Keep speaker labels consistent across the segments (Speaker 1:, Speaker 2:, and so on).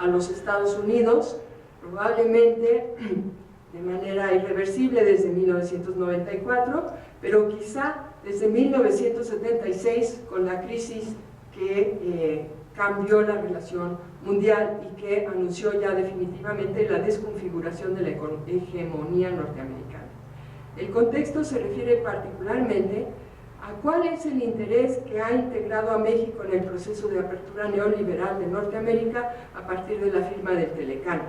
Speaker 1: a los Estados Unidos, probablemente de manera irreversible desde 1994, pero quizá desde 1976 con la crisis que cambió la relación mundial y que anunció ya definitivamente la desconfiguración de la hegemonía norteamericana. El contexto se refiere particularmente a cuál es el interés que ha integrado a México en el proceso de apertura neoliberal de Norteamérica a partir de la firma del Telecán.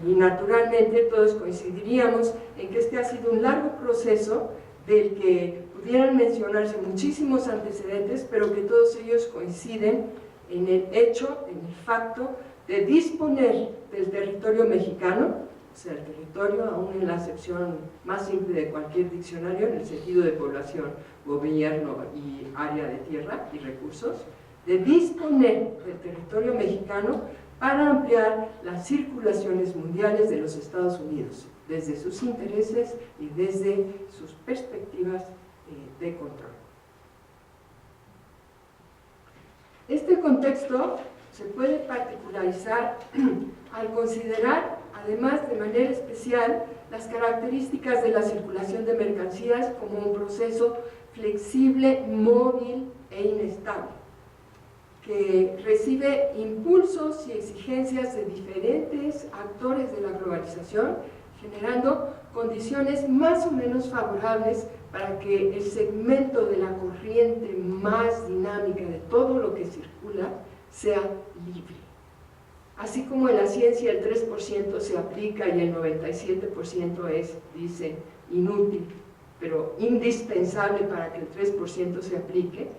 Speaker 1: Y naturalmente todos coincidiríamos en que este ha sido un largo proceso del que pudieran mencionarse muchísimos antecedentes, pero que todos ellos coinciden en el hecho, en el facto de disponer del territorio mexicano, o sea, el territorio, aún en la acepción más simple de cualquier diccionario, en el sentido de población, gobierno y área de tierra y recursos, de disponer del territorio mexicano para ampliar las circulaciones mundiales de los Estados Unidos, desde sus intereses y desde sus perspectivas de control. Este contexto se puede particularizar al considerar, además de manera especial, las características de la circulación de mercancías como un proceso flexible, móvil e inestable, que recibe impulsos y exigencias de diferentes actores de la globalización, generando condiciones más o menos favorables para que el segmento de la corriente más dinámica de todo lo que circula sea libre. Así como en la ciencia el 3% se aplica y el 97% es, dicen, inútil, pero indispensable para que el 3% se aplique,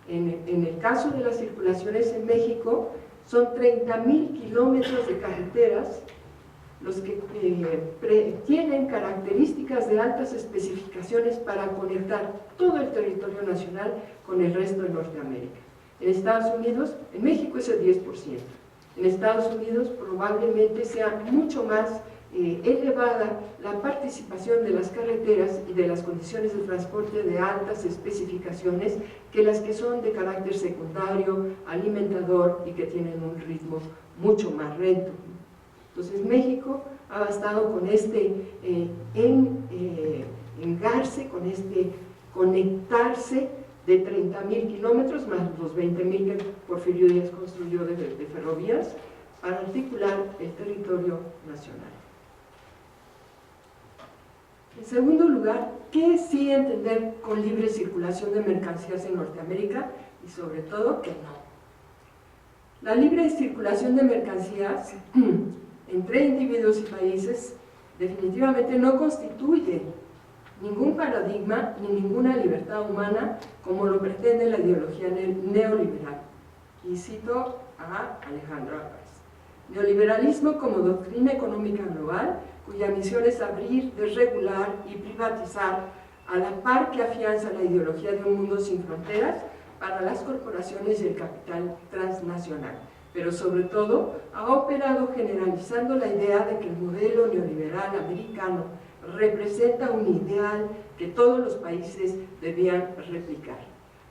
Speaker 1: en el caso de las circulaciones en México, son 30.000 kilómetros de carreteras los que tienen características de altas especificaciones para conectar todo el territorio nacional con el resto de Norteamérica. En Estados Unidos, en México es el 10%. En Estados Unidos probablemente sea mucho más elevada la participación de las carreteras y de las condiciones de transporte de altas especificaciones que las que son de carácter secundario, alimentador y que tienen un ritmo mucho más lento. Entonces México ha bastado con este engarce, con este conectarse de 30.000 kilómetros más los 20.000 que Porfirio Díaz construyó de ferrovías para articular el territorio nacional. En segundo lugar, ¿qué sí entender con libre circulación de mercancías en Norteamérica? Y sobre todo, ¿qué no? La libre circulación de mercancías entre individuos y países definitivamente no constituye ningún paradigma ni ninguna libertad humana como lo pretende la ideología neoliberal. Y cito a Alejandro Álvarez. Neoliberalismo como doctrina económica global cuya misión es abrir, desregular y privatizar a la par que afianza la ideología de un mundo sin fronteras para las corporaciones y el capital transnacional, pero sobre todo ha operado generalizando la idea de que el modelo neoliberal americano representa un ideal que todos los países debían replicar.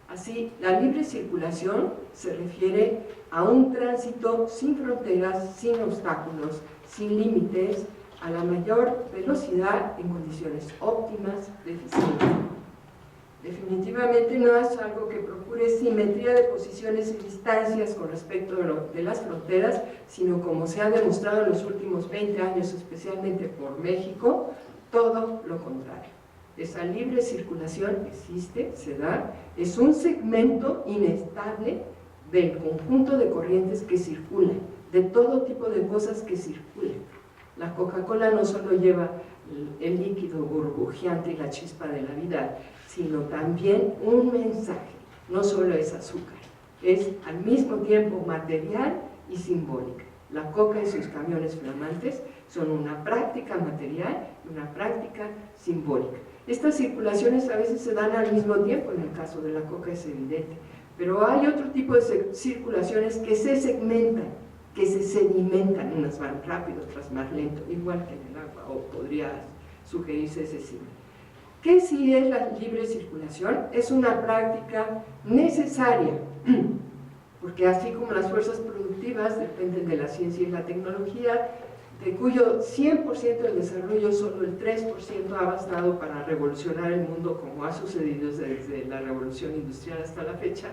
Speaker 1: Así, la libre circulación se refiere a un tránsito sin fronteras, sin obstáculos, sin límites, a la mayor velocidad en condiciones óptimas de eficiencia. Definitivamente no es algo que procure simetría de posiciones y distancias con respecto de las fronteras, sino como se ha demostrado en los últimos 20 años, especialmente por México, todo lo contrario. Esa libre circulación existe, se da, es un segmento inestable del conjunto de corrientes que circulan, de todo tipo de cosas que circulan. La Coca-Cola no solo lleva el líquido burbujeante y la chispa de la vida, sino también un mensaje, no solo es azúcar, es al mismo tiempo material y simbólica. La coca y sus camiones flamantes son una práctica material y una práctica simbólica. Estas circulaciones a veces se dan al mismo tiempo, en el caso de la coca es evidente, pero hay otro tipo de circulaciones que se segmentan, que se sedimentan, unas van rápido, otras más lento, igual que en el agua, o podría sugerirse ese símil. ¿Qué sí es la libre circulación? Es una práctica necesaria porque así como las fuerzas productivas dependen de la ciencia y la tecnología, de cuyo 100% del desarrollo solo el 3% ha bastado para revolucionar el mundo, como ha sucedido desde la revolución industrial hasta la fecha,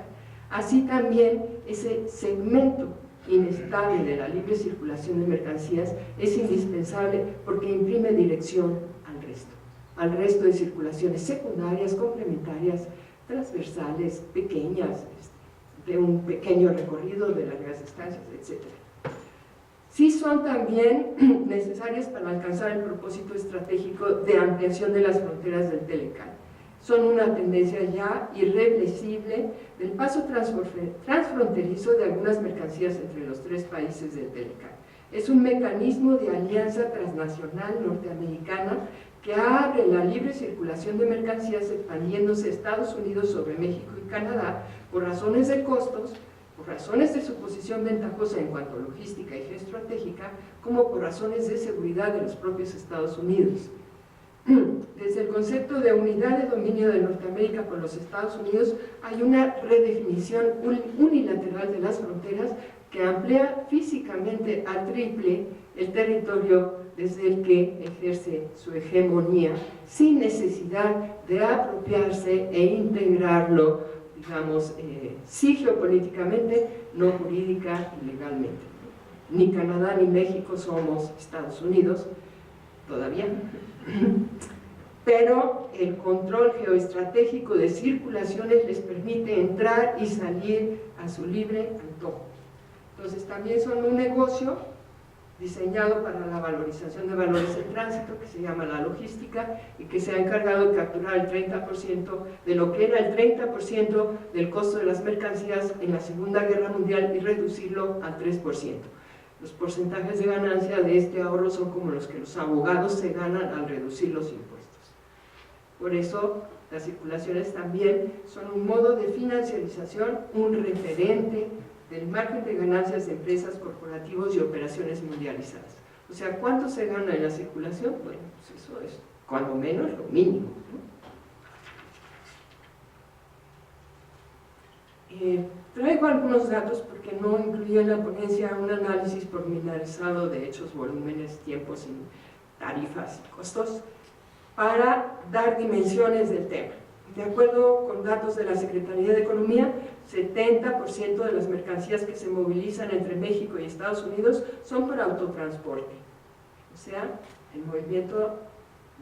Speaker 1: así también ese segmento inestable de la libre circulación de mercancías es indispensable porque imprime dirección al resto de circulaciones secundarias, complementarias, transversales, pequeñas, de un pequeño recorrido, de largas distancias, etc. Sí son también necesarias para alcanzar el propósito estratégico de ampliación de las fronteras del Telecan. Son una tendencia ya irreversible del paso transfronterizo de algunas mercancías entre los 3 países del Telecan. Es un mecanismo de alianza transnacional norteamericana que abre la libre circulación de mercancías expandiéndose a Estados Unidos sobre México y Canadá por razones de costos, por razones de su posición ventajosa en cuanto a logística y geoestratégica, como por razones de seguridad de los propios Estados Unidos. Desde el concepto de unidad de dominio de Norteamérica por los Estados Unidos hay una redefinición unilateral de las fronteras que amplía físicamente a triple el territorio desde el que ejerce su hegemonía sin necesidad de apropiarse e integrarlo, digamos, sí geopolíticamente, no jurídica y legalmente. Ni Canadá ni México somos Estados Unidos, todavía, pero el control geoestratégico de circulaciones les permite entrar y salir a su libre antojo. Entonces también son un negocio diseñado para la valorización de valores en tránsito, que se llama la logística, y que se ha encargado de capturar el 30% de lo que era el 30% del costo de las mercancías en la Segunda Guerra Mundial y reducirlo al 3%. Los porcentajes de ganancia de este ahorro son como los que los abogados se ganan al reducir los impuestos. Por eso, las circulaciones también son un modo de financiarización, un referente del margen de ganancias de empresas, corporativos y operaciones mundializadas. O sea, ¿cuánto se gana en la circulación? Bueno, pues eso es, cuando menos, lo mínimo, ¿no? Traigo algunos datos porque no incluí en la ponencia un análisis pormenorizado de hechos, volúmenes, tiempos, tarifas y costos para dar dimensiones del tema. De acuerdo con datos de la Secretaría de Economía, 70% de las mercancías que se movilizan entre México y Estados Unidos son por autotransporte. O sea, el movimiento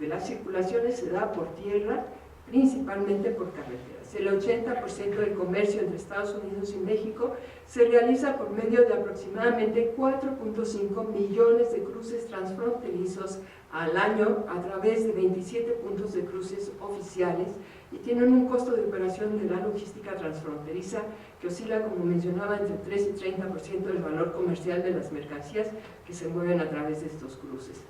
Speaker 1: de las circulaciones se da por tierra, principalmente por carreteras. El 80% del comercio entre Estados Unidos y México se realiza por medio de aproximadamente 4.5 millones de cruces transfronterizos al año a través de 27 puntos de cruces oficiales y tienen un costo de operación de la logística transfronteriza que oscila, como mencionaba, entre 3 y 30% del valor comercial de las mercancías que se mueven a través de estos cruces.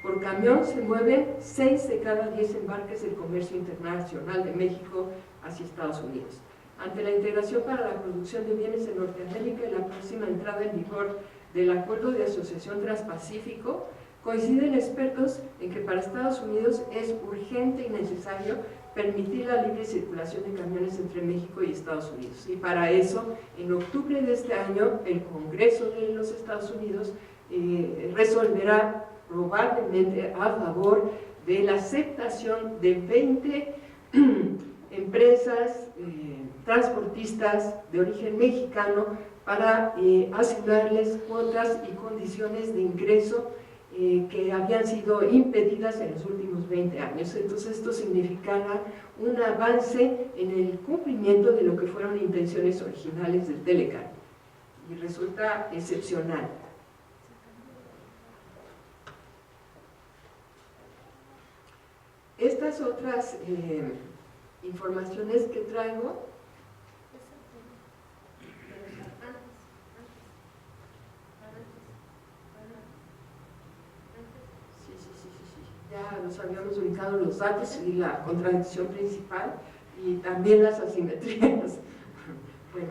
Speaker 1: Por camión se mueven 6 de cada 10 embarques del comercio internacional de México hacia Estados Unidos. Ante la integración para la producción de bienes en Norteamérica y la próxima entrada en vigor del Acuerdo de Asociación Transpacífico, coinciden expertos en que para Estados Unidos es urgente y necesario permitir la libre circulación de camiones entre México y Estados Unidos. Y para eso, en octubre de este año, el Congreso de los Estados Unidos resolverá probablemente a favor de la aceptación de 20 empresas transportistas de origen mexicano para asignarles cuotas y condiciones de ingreso que habían sido impedidas en los últimos 20 años. Entonces esto significará un avance en el cumplimiento de lo que fueron intenciones originales del Telecan y resulta excepcional. Estas otras informaciones que traigo ya nos habíamos ubicado los datos y la contradicción principal y también las asimetrías. Bueno,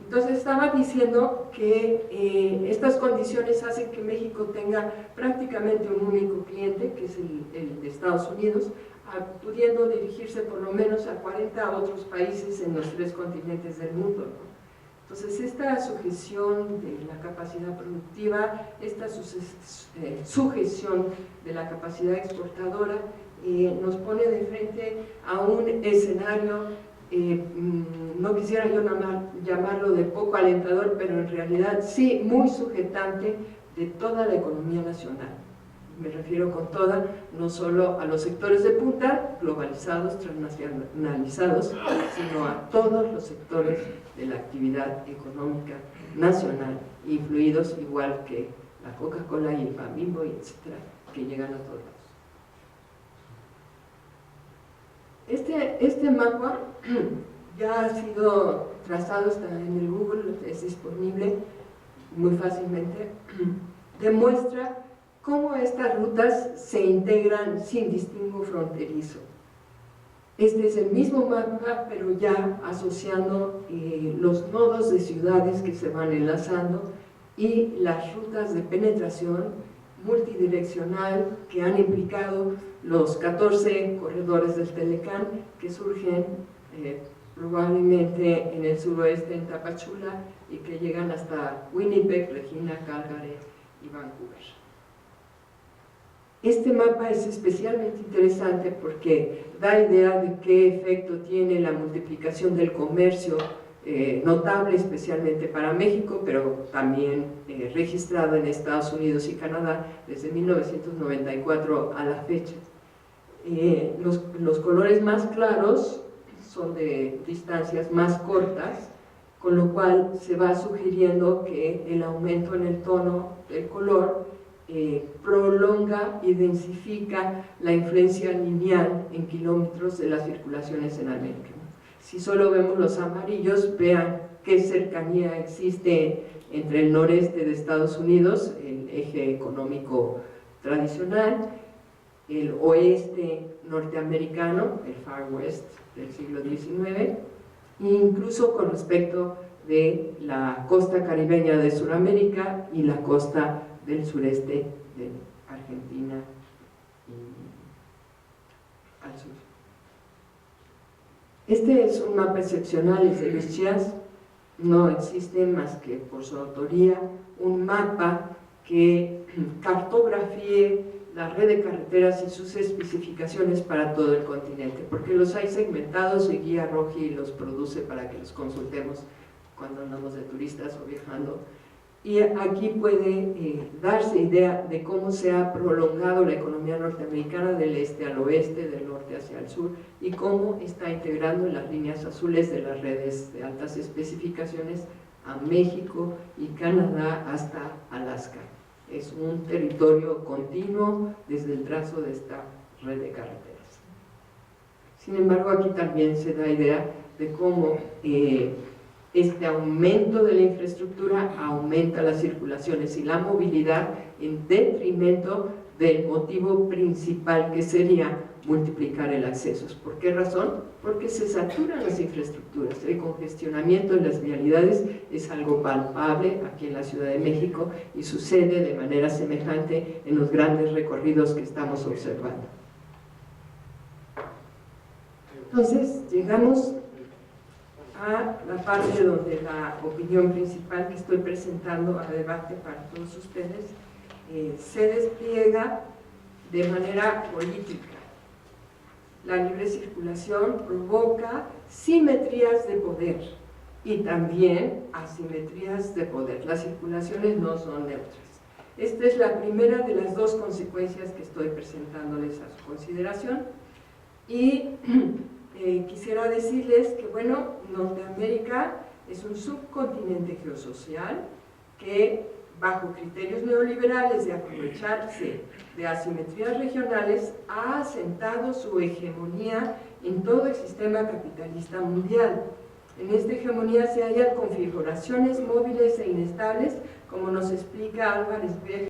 Speaker 1: entonces estaba diciendo que estas condiciones hacen que México tenga prácticamente un único cliente, que es el de Estados Unidos, pudiendo dirigirse por lo menos a 40 otros países en los 3 continentes del mundo, ¿no? Entonces, esta sujeción de la capacidad productiva, esta sujeción de la capacidad exportadora, nos pone de frente a un escenario, no quisiera yo llamarlo de poco alentador, pero en realidad sí muy sujetante de toda la economía nacional. Me refiero con toda, no solo a los sectores de punta, globalizados, transnacionalizados, sino a todos los sectores de la actividad económica nacional, influidos igual que la Coca-Cola y el Pan Bimbo, etcétera, que llegan a todos lados. Este mapa ya ha sido trazado, está en el Google, es disponible muy fácilmente, demuestra cómo estas rutas se integran sin distingo fronterizo. Este es el mismo mapa, pero ya asociando los nodos de ciudades que se van enlazando y las rutas de penetración multidireccional que han implicado los 14 corredores del Telecán que surgen probablemente en el suroeste, en Tapachula, y que llegan hasta Winnipeg, Regina, Calgary y Vancouver. Este mapa es especialmente interesante porque da idea de qué efecto tiene la multiplicación del comercio, notable especialmente para México, pero también registrado en Estados Unidos y Canadá desde 1994 a la fecha. Los colores más claros son de distancias más cortas, con lo cual se va sugiriendo que el aumento en el tono del color prolonga y densifica la influencia lineal en kilómetros de las circulaciones en América. Si solo vemos los amarillos, vean qué cercanía existe entre el noreste de Estados Unidos, el eje económico tradicional, el oeste norteamericano, el Far West del siglo XIX, e incluso con respecto de la costa caribeña de Sudamérica y la costa del sureste de Argentina y al sur. Este es un mapa excepcional, es de Luis Chias. No existe más que por su autoría un mapa que cartografíe la red de carreteras y sus especificaciones para todo el continente, porque los hay segmentados y Guía Roji los produce para que los consultemos cuando andamos de turistas o viajando. Y aquí puede darse idea de cómo se ha prolongado la economía norteamericana del este al oeste, del norte hacia el sur, y cómo está integrando en las líneas azules de las redes de altas especificaciones a México y Canadá hasta Alaska. Es un territorio continuo desde el trazo de esta red de carreteras. Sin embargo, aquí también se da idea de cómo este aumento de la infraestructura aumenta las circulaciones y la movilidad en detrimento del motivo principal, que sería multiplicar el acceso. ¿Por qué razón? Porque se saturan las infraestructuras. El congestionamiento de las vialidades es algo palpable aquí en la Ciudad de México y sucede de manera semejante en los grandes recorridos que estamos observando. Entonces, llegamos a la parte donde la opinión principal que estoy presentando a debate para todos ustedes se despliega de manera política. La libre circulación provoca simetrías de poder y también asimetrías de poder. Las circulaciones no son neutras. Esta es la primera de las dos consecuencias que estoy presentándoles a su consideración y quisiera decirles que, bueno, Norteamérica es un subcontinente geosocial que, bajo criterios neoliberales de aprovecharse de asimetrías regionales, ha asentado su hegemonía en todo el sistema capitalista mundial. En esta hegemonía se hallan configuraciones móviles e inestables, como nos explica Álvarez Beck